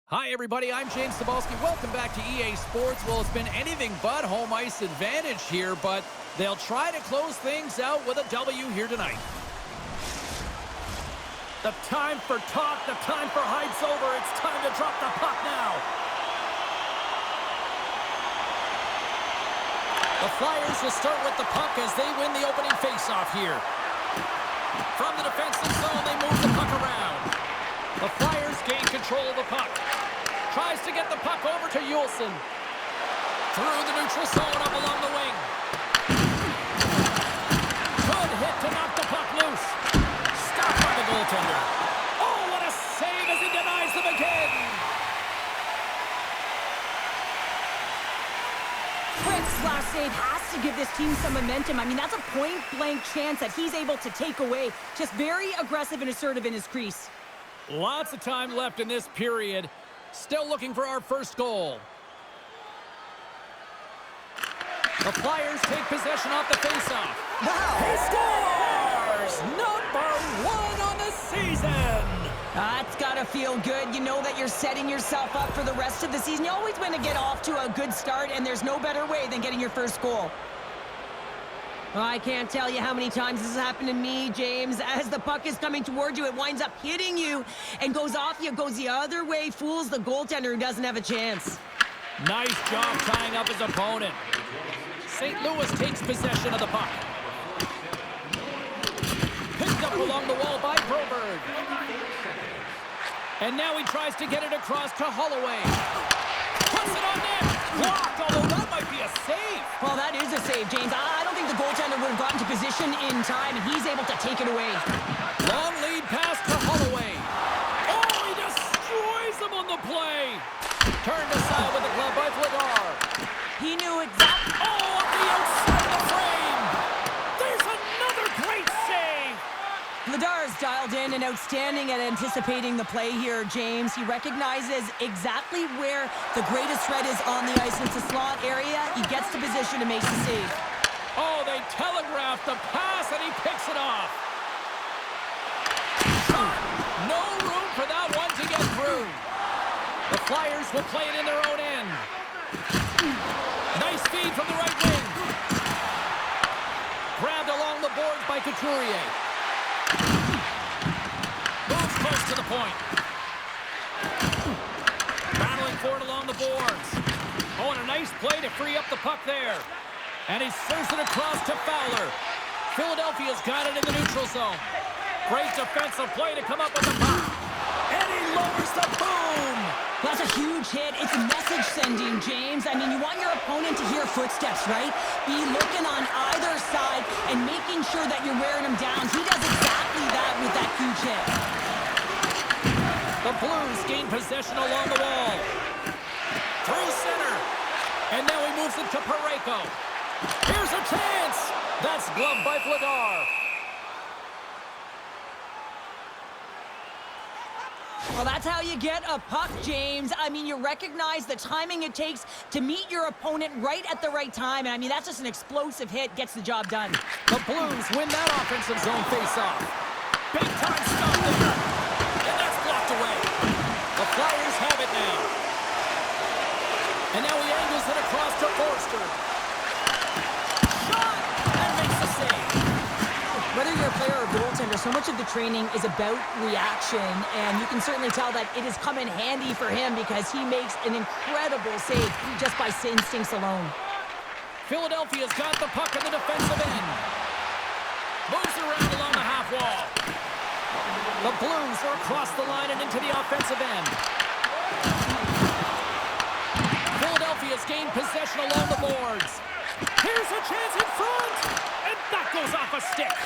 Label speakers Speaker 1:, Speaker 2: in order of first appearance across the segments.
Speaker 1: Hi, everybody. I'm James Cebulski. Welcome back to EA Sports. Well, it's been anything but home ice advantage here, but they'll try to close things out with a W here tonight. The time for talk, the time for hype's over. It's time to drop the puck now. The Flyers will start with the puck as they win the opening faceoff here. From the defensive zone, they move the puck around. The Flyers gain control of the puck. Tries to get the puck over to Juleson. Through the neutral zone up along the wing. Good hit to knock the puck loose. Stopped by the goaltender. Oh, what a save as he denies them again.
Speaker 2: Quick slash save has to give this team some momentum. I mean, that's a point-blank chance that he's able to take away. Just very aggressive and assertive in his crease.
Speaker 1: Lots of time left in this period. Still looking for our first goal. The Flyers take possession off the faceoff.
Speaker 2: Wow.
Speaker 1: He scores! Number 1 on the season!
Speaker 2: That's gotta feel good. You know that you're setting yourself up for the rest of the season. You always want to get off to a good start, and there's no better way than getting your first goal. I can't tell you how many times this has happened to me, James. As the puck is coming toward you, it winds up hitting you and goes off you, goes the other way, fools the goaltender who doesn't have a chance.
Speaker 1: Nice job tying up his opponent. St. Louis takes possession of the puck. Picked up along the wall by Broberg. And now he tries to get it across to Holloway. Puts it on net. Blocked, although that might be a save.
Speaker 2: Well, that is a save, James. I don't think the goaltender would have gotten to position in time, and he's able to take it away.
Speaker 1: Long lead pass to Holloway. Oh, he destroys him on the play. Turned aside with the glove by Vladar.
Speaker 2: He knew exactly.
Speaker 1: Oh, at the outside of the frame. There's another great save.
Speaker 2: Vladar is dialed in and outstanding at anticipating the play here, James. He recognizes exactly where the greatest threat is on the ice. It's a slot area. He gets to position and makes the save.
Speaker 1: Oh, they telegraphed the pass, and he picks it off. Shot. No room for that one to get through. The Flyers will play it in their own end. Nice feed from the right wing. Grabbed along the boards by Couturier. Moves close to the point. Battling for it along the boards. Oh, and a nice play to free up the puck there. And he serves it across to Fowler. Philadelphia's got it in the neutral zone. Great defensive play to come up with the puck. And he lowers the boom.
Speaker 2: That's a huge hit. It's message sending, James. I mean, you want your opponent to hear footsteps, right? Be looking on either side and making sure that you're wearing them down. He does exactly that with that huge hit.
Speaker 1: The Blues gain possession along the wall. Through center. And now he moves it to Parayko. Here's a chance. That's gloved by Vladar.
Speaker 2: Well, that's how you get a puck, James. I mean, you recognize the timing it takes to meet your opponent right at the right time. And I mean, that's just an explosive hit. Gets the job done.
Speaker 1: The Blues win that offensive zone faceoff. Big time stop there. And that's blocked away. The Flyers have it now. And now he angles it across to Forster. Shot! And makes the save.
Speaker 2: Whether you're a player or a goaltender, so much of the training is about reaction, and you can certainly tell that it has come in handy for him because he makes an incredible save just by instincts alone.
Speaker 1: Philadelphia's got the puck in the defensive end. Moves around along the half wall. The Blues are across the line and into the offensive end. Philadelphia's gained possession along the boards. Here's a chance in front, and that goes off a stick.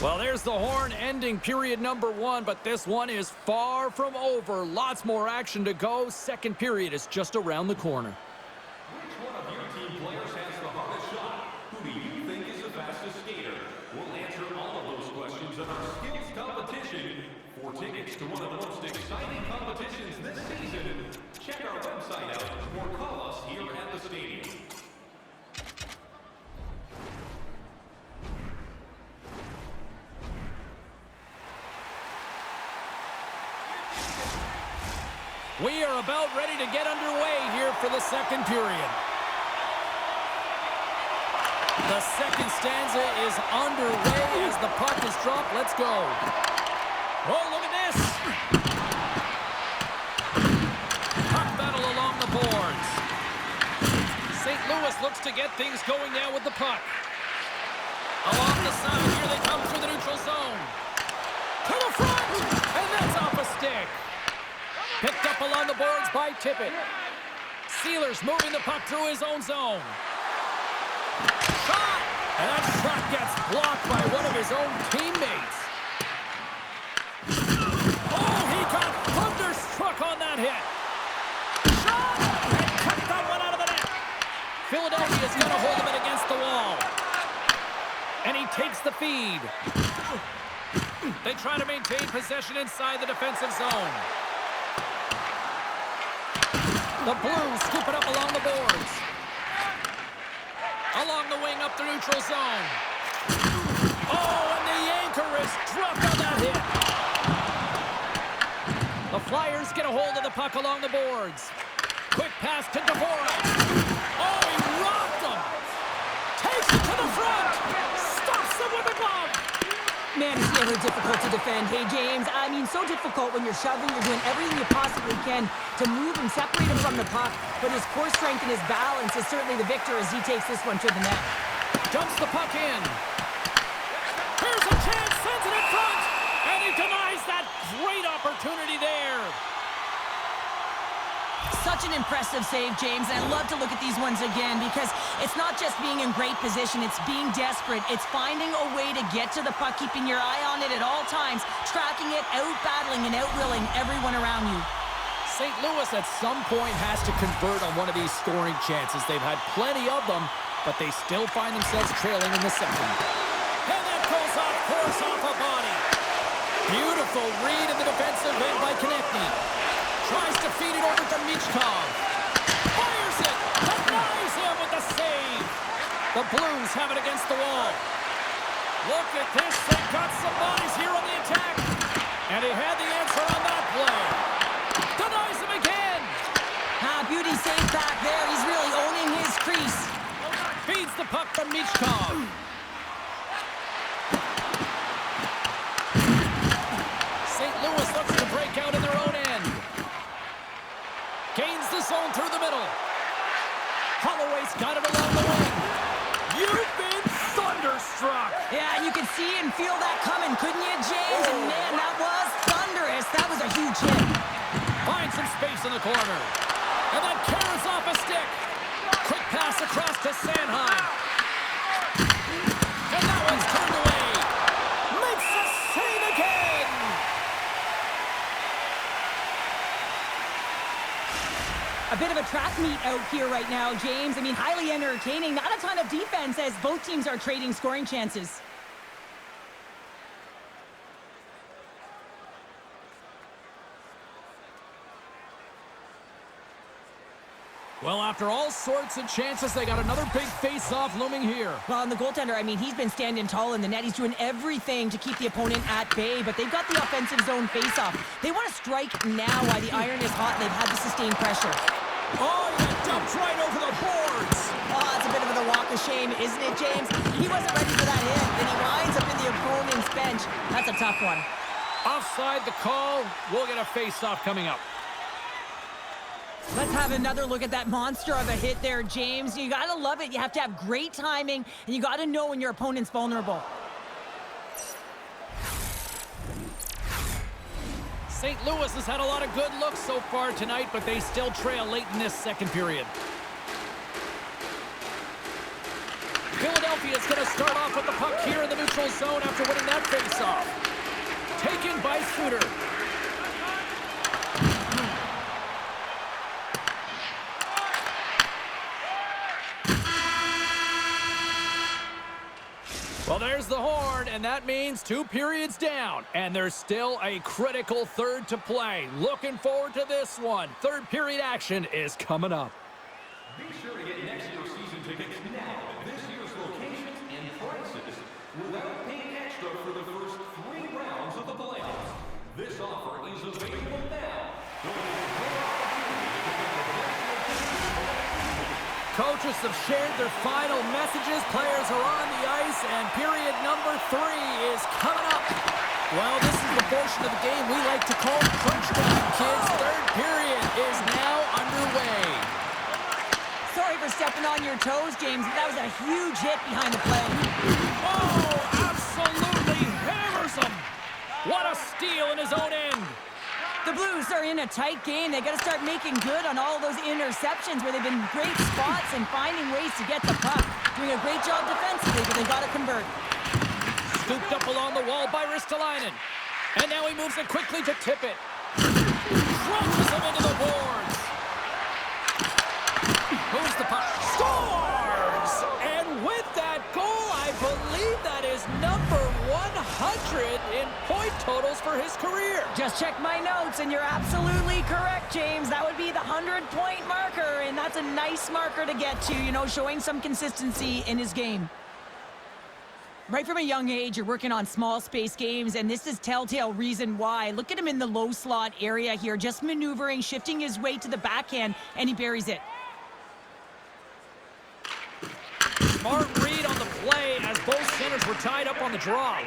Speaker 1: Well, there's the horn ending period number 1, but this one is far from over. Lots more action to go. Second period is just around the corner.
Speaker 3: Which one of your team players has the hardest shot? Who do you think is the fastest skater? We'll answer all of those questions in our skills competition. For tickets to one of the most exciting competitions this season, check our website out or call us here at the stadium.
Speaker 1: We are about ready to get underway here for the second period. The second stanza is underway as the puck is dropped. Let's go. Oh, look at this. Puck battle along the boards. St. Louis looks to get things going now with the puck. Along the side, here they come through the neutral zone. To the front, and that's off a stick. Picked up along the boards by Tippett. Sealers moving the puck through his own zone. Shot! And that shot gets blocked by one of his own teammates. Oh, he got thunderstruck on that hit. Shot! And cut that one out of the net. Philadelphia's going to hold him in against the wall. And he takes the feed. They try to maintain possession inside the defensive zone. The Blues scoop it up along the boards. Along the wing up the neutral zone. Oh, and the anchor is dropped on that hit. The Flyers get a hold of the puck along the boards. Quick pass to Dvorak. Oh, he rocked him. Takes it to the front. Stops him with a glove.
Speaker 2: Man, it's never difficult to defend. Hey, James, I mean, so difficult when you're shoving. You're doing everything you possibly can to move and separate him from the puck. But his core strength and his balance is certainly the victor as he takes this one to the net.
Speaker 1: Dumps the puck in. Here's a chance, sends it in front. And he denies that great opportunity there.
Speaker 2: Such an impressive save, James, and I love to look at these ones again because it's not just being in great position, it's being desperate. It's finding a way to get to the puck, keeping your eye on it at all times, tracking it, out-battling and out-willing everyone around you.
Speaker 1: St. Louis at some point has to convert on one of these scoring chances. They've had plenty of them, but they still find themselves trailing in the second. And that goes off course off a body. Beautiful read in the defensive end by Konechny. Tries to feed it over to Michkov. Fires it. Denies him with the save. The Blues have it against the wall. Look at this. They've got some bodies here on the attack. And he had the answer on that play. Denies him again.
Speaker 2: Beauty save back there. He's really owning his crease.
Speaker 1: Feeds the puck from Michkov. St. Louis looks to break out in their own end. Gains the zone through the middle. Holloway's got it along the wing. You've been thunderstruck.
Speaker 2: Yeah, you could see and feel that coming, couldn't you, James? And man, that was thunderous. That was a huge hit.
Speaker 1: Finds some space in the corner. And then carries off a stick. Quick pass across to Sanheim. And that one's turned away. Makes a save again.
Speaker 2: A bit of a track meet out here right now, James. I mean, highly entertaining. Not a ton of defense as both teams are trading scoring chances.
Speaker 1: Well, after all sorts of chances, they got another big face-off looming here.
Speaker 2: Well, and the goaltender, I mean, he's been standing tall in the net. He's doing everything to keep the opponent at bay, but they've got the offensive zone face-off. They want to strike now while the iron is hot, and they've had to sustain pressure.
Speaker 1: Oh, he dumped right over the boards.
Speaker 2: Oh, it's a bit of a walk of shame, isn't it, James? He wasn't ready for that hit, and he winds up in the opponent's bench. That's a tough one.
Speaker 1: Offside the call. We'll get a face-off coming up.
Speaker 2: Let's have another look at that monster of a hit there, James. You gotta love it. You have to have great timing, and you gotta know when your opponent's vulnerable.
Speaker 1: St. Louis has had a lot of good looks so far tonight, but they still trail late in this second period. Philadelphia is going to start off with the puck here in the neutral zone after winning that face-off. Taken by Suter. Well, there's the horn, and that means 2 periods down, and there's still a critical third to play. Looking forward to this one. Third period action is coming up.
Speaker 3: Be sure to get next year's season tickets now at this year's locations and prices without paying extra for the first 3 rounds of the playoffs. This offer is available now.
Speaker 1: coaches have shared their final messages. Players are on the ice, and period number 3 is coming up. Well, this is the portion of the game we like to call crunch time, kids. Third period is now underway.
Speaker 2: Sorry for stepping on your toes, James. That was a huge hit behind the play.
Speaker 1: Oh, absolutely hammers him. What a steal in his own end.
Speaker 2: The Blues are in a tight game. They got to start making good on all those interceptions where they've been great spots and finding ways to get the puck. Doing a great job defensively, but they got to convert.
Speaker 1: Scooped up along the wall by Ristolainen. And now he moves it quickly to tip it. Crunches him into the boards. Moves the puck. Scores! And with that goal, I believe that is number 100 in point totals for his career.
Speaker 2: Just checked my notes, and you're absolutely correct, James. That would be the 100-point marker, and that's a nice marker to get to, you know, showing some consistency in his game. Right from a young age, you're working on small space games, and this is telltale reason why. Look at him in the low slot area here, just maneuvering, shifting his way to the backhand, and he buries it.
Speaker 1: Smart read on the play as both centers were tied up on the draw.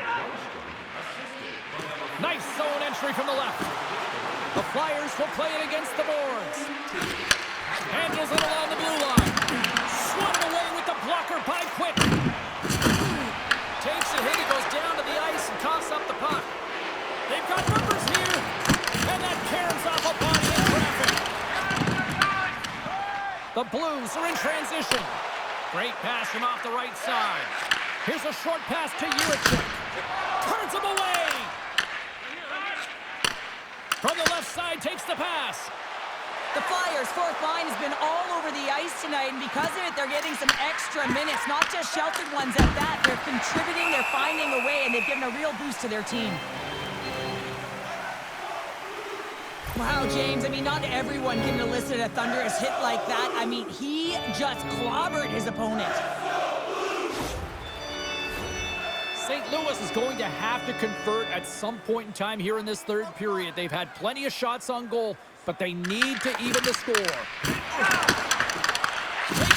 Speaker 1: Nice zone entry from the left. The Flyers will play it against the boards. Handles it along the blue line. Swatted away with the blocker by Quick. Takes a hit, he goes down to the ice and coughs up the puck. They've got numbers here, and that caroms off a body in traffic. The Blues are in transition. Great pass from off the right side. Here's a short pass to Juracek. Turns him away. From the left side, takes the pass.
Speaker 2: The Flyers' fourth line has been all over the ice tonight, and because of it, they're getting some extra minutes, not just sheltered ones at that. They're contributing, they're finding a way, and they've given a real boost to their team. Wow, James, I mean, not everyone can elicit a thunderous hit like that. I mean, he just clobbered his opponent.
Speaker 1: St. Louis is going to have to convert at some point in time here in this third period. They've had plenty of shots on goal, but they need to even the score. Takes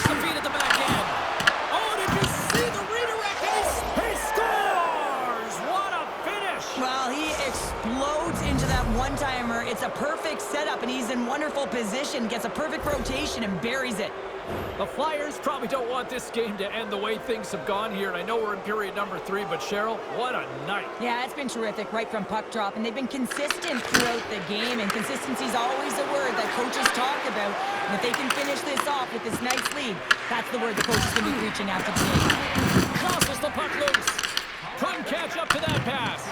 Speaker 1: the feed at the back end. Oh, did you see the redirect? He scores! What a finish!
Speaker 2: Well, he explodes into that one-timer. It's a perfect setup, and he's in wonderful position. Gets a perfect rotation and buries it.
Speaker 1: The Flyers probably don't want this game to end the way things have gone here, and I know we're in period number 3, but Cheryl, what a night.
Speaker 2: Yeah, it's been terrific right from puck drop, and they've been consistent throughout the game, and consistency is always a word that coaches talk about. And if they can finish this off with this nice lead, that's the word the coach is going to be preaching after the game.
Speaker 1: Crosses the puck loose. Couldn't catch up to that pass.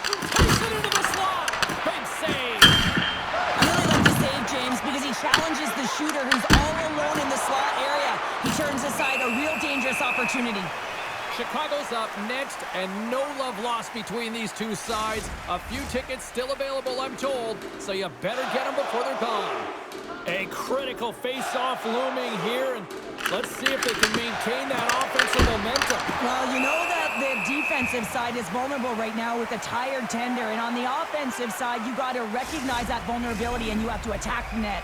Speaker 1: Takes it into the slot. Big save.
Speaker 2: I really like the save, James, because he challenges the shooter who's all alone in the slot area. He turns aside a real dangerous opportunity.
Speaker 1: Chicago's up next, and no love lost between these two sides. A few tickets still available, I'm told, so you better get them before they're gone. A critical face-off looming here, and let's see if they can maintain that offensive momentum.
Speaker 2: Well, you know that the defensive side is vulnerable right now with a tired tender, and on the offensive side, you got to recognize that vulnerability, and you have to attack the net.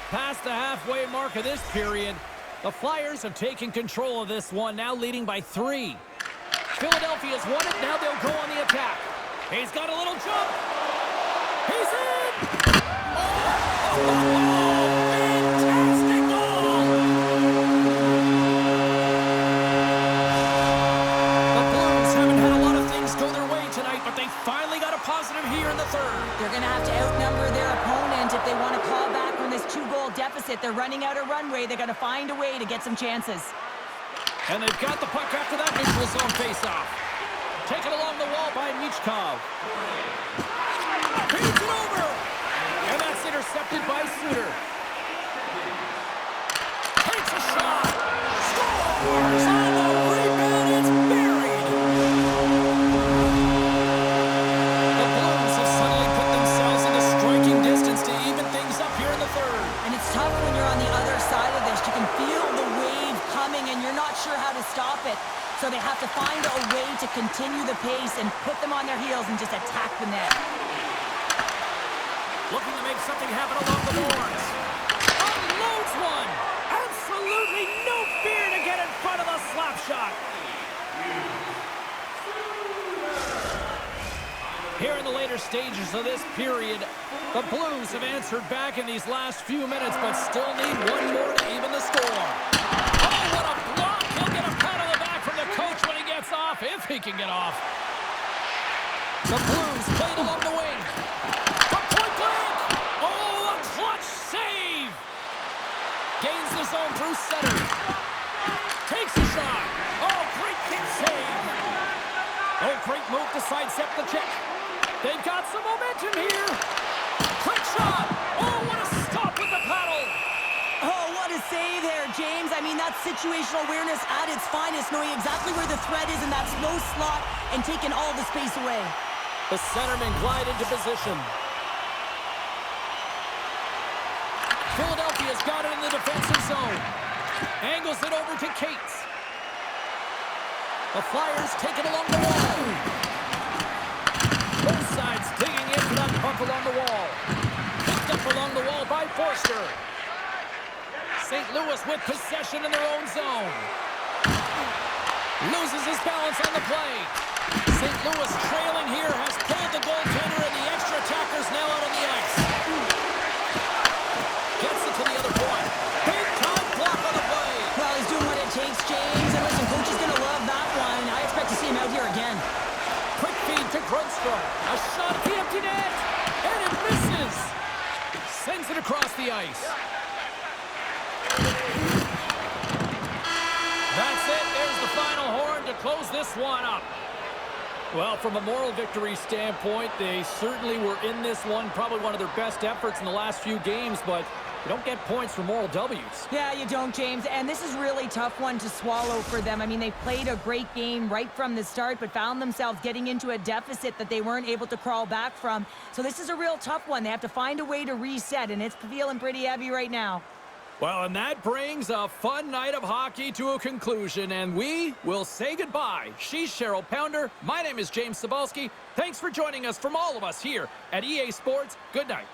Speaker 1: Past the halfway mark of this period, the Flyers have taken control of this one, now leading by 3. Philadelphia's won it, now they'll go on the attack. He's got a little jump. He's in! Fantastic goal! The Blues haven't had a lot of things go their way tonight, but they finally got a positive here in the third.
Speaker 2: They're going to have to outnumber their opponent if they want to claw back from this 2-goal deficit. They're running out of runway. They're going to find a way to get some chances.
Speaker 1: And they've got the puck after that neutral zone faceoff. Taken along the wall by Michkov. Feeds it over! And that's intercepted by Suter. Takes a shot! Scores! On the rebound, it's buried! The Blues have suddenly put themselves into striking distance to even things up here in the third.
Speaker 2: And it's tough when you're on the other side of this. You can feel the wave coming, and you're not sure how to stop it. So they have to find a way to continue the pace and put them on their heels and just attack the net.
Speaker 1: Looking to make something happen along the boards. Unloads one and absolutely no fear to get in front of the slap shot. Here in the later stages of this period, the Blues have answered back in these last few minutes, but still need one more to even the score. Oh, what a block! He'll get a pat on the back from the coach when he gets off, if he can get off. The Blues played along the wing. From point blank! Oh, a clutch save! Gains the zone through center. Takes a shot. Oh, great kick save. Oh, great move to sidestep the check. They've got some momentum here. Quick shot. Oh, what a stop with the paddle.
Speaker 2: Oh, what a save there, James. I mean, that's situational awareness at its finest, knowing exactly where the threat is in that slow slot and taking all the space away.
Speaker 1: The centermen glide into position. Philadelphia's got it in the defensive zone. Angles it over to Cates. The Flyers take it along the wall. Both sides digging in for that puck along the wall. Picked up along the wall by Forster. St. Louis with possession in their own zone. Loses his balance on the play. St. Louis trailing here has pulled the goaltender and the extra attackers now out on the ice. Gets it to the other point. Big time block on the play.
Speaker 2: Well, he's doing what it takes, James. And listen, coach is going to love that one. I expect to see him out here again.
Speaker 1: Quick feed to Grundstrom. A shot at the empty net. And it misses. Sends it across the ice. That's it. There's the final horn to close this one up. Well, from a moral victory standpoint, they certainly were in this one. Probably one of their best efforts in the last few games, but you don't get points for moral W's.
Speaker 2: Yeah, you don't, James. And this is really a tough one to swallow for them. I mean, they played a great game right from the start, but found themselves getting into a deficit that they weren't able to crawl back from. So this is a real tough one. They have to find a way to reset, and it's feeling pretty heavy right now.
Speaker 1: Well, and that brings a fun night of hockey to a conclusion, and we will say goodbye. She's Cheryl Pounder. My name is James Cebulski. Thanks for joining us from all of us here at EA Sports. Good night.